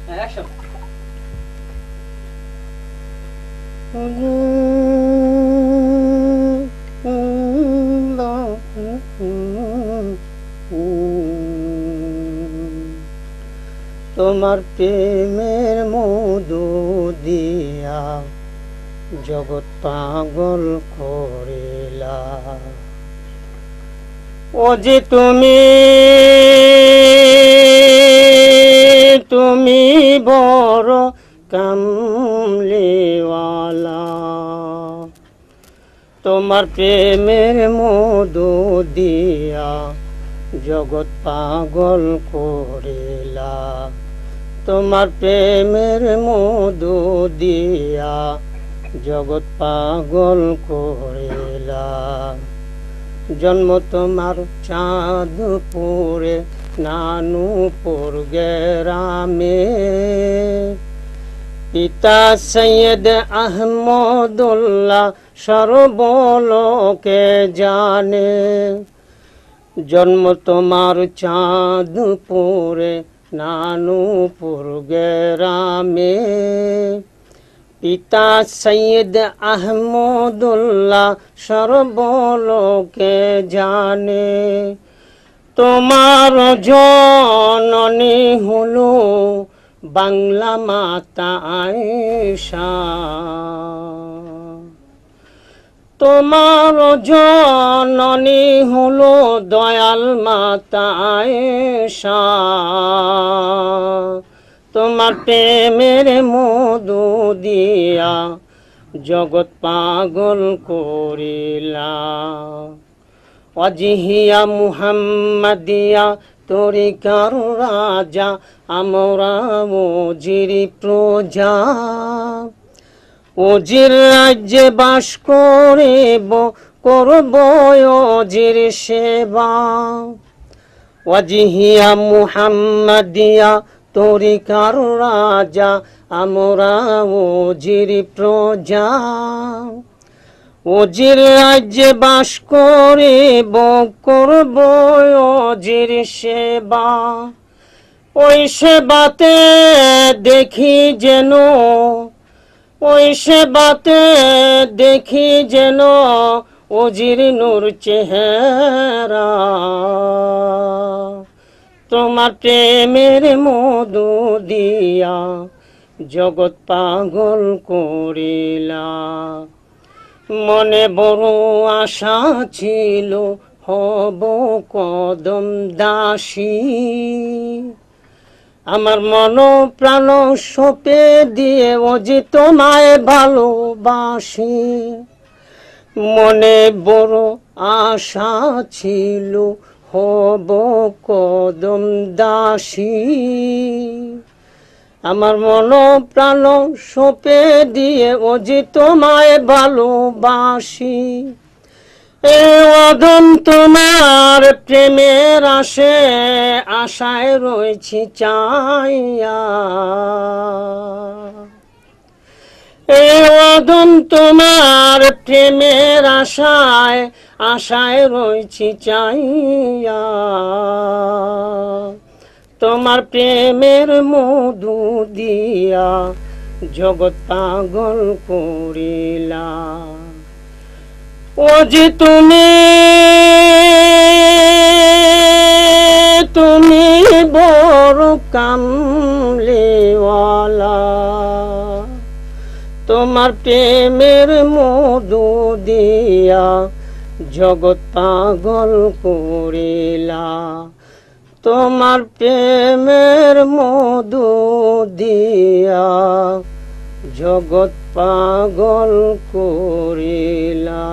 Action. তোমার প্রেমের মধু দিয়া জগৎ পাগল করিলা, ও যে তুমি তুমি বড় কামলিওয়ালা, তোমার প্রেমের মধু দিয়া জগৎ পাগল করিলা, তোমার প্রেমের মধু দিয়া জগৎ পাগল করিলা। জন্ম তোমার চাঁদপুরে নানুপুর গ্রামে, পিতা সৈয়দ আহমদুল্লাহ সর্বলোকে জানে। জন্ম তোমার চাঁদপুরে নানুপুর গ্রামে, পিতা সৈয়দ আহমদুল্লাহ সর্বলোকে জানে। তোমার জননী হলো বাংলা মাতা আয়েশা, তোমার জননী হলো দয়াল মাতা আয়েশা, তোমার প্রেমের মধু দিয়া জগৎ পাগল করিলা। অজিহিয়া মুহাম্মাদিয়া তরিকার রাজা, আমরা ওজির প্রজা, ওজির রাজ্যে বাস করিব, করব ওজির সেবা। ওয়াজিহিয়া মুহাম্মাদিয়া তরিকার রাজা, আমরা ওজির প্রজা, ওজির রাজ্যে বাস করিব, করব ওজির সেবা। ওই সেবাতে দেখি যেন, ওই সেবাতে দেখি যেন ওজির নূর চেহারা, তোমার প্রেমের মধু দিয়া জগৎ পাগল করিলা। মনে বড় আশা ছিল হব কদম দাসী, আমার মন প্রাণ সপে দিয়ে ও যে তোমায় ভালোবাসি। মনে বড় আশা ছিল হব কদম দাসী, আমার মন প্রাণ সপে দিয়ে ও যে তোমায় ভালোবাসি। এ অদম তোমার প্রেমের আশায় রয়েছি চাইয়া, এ অদম তোমার প্রেমের আশায় রয়েছি চাইয়া। তোমার প্রেমের মধু দিয়া জগৎ পাগল করিলা। ও যে তুমি তুমি বড় কামলিওয়ালা, তোমার প্রেমের মধু দিয়া জগৎ পাগল করিলা, তোমার প্রেমের মধু দিয়া জগৎ পাগল করিলা।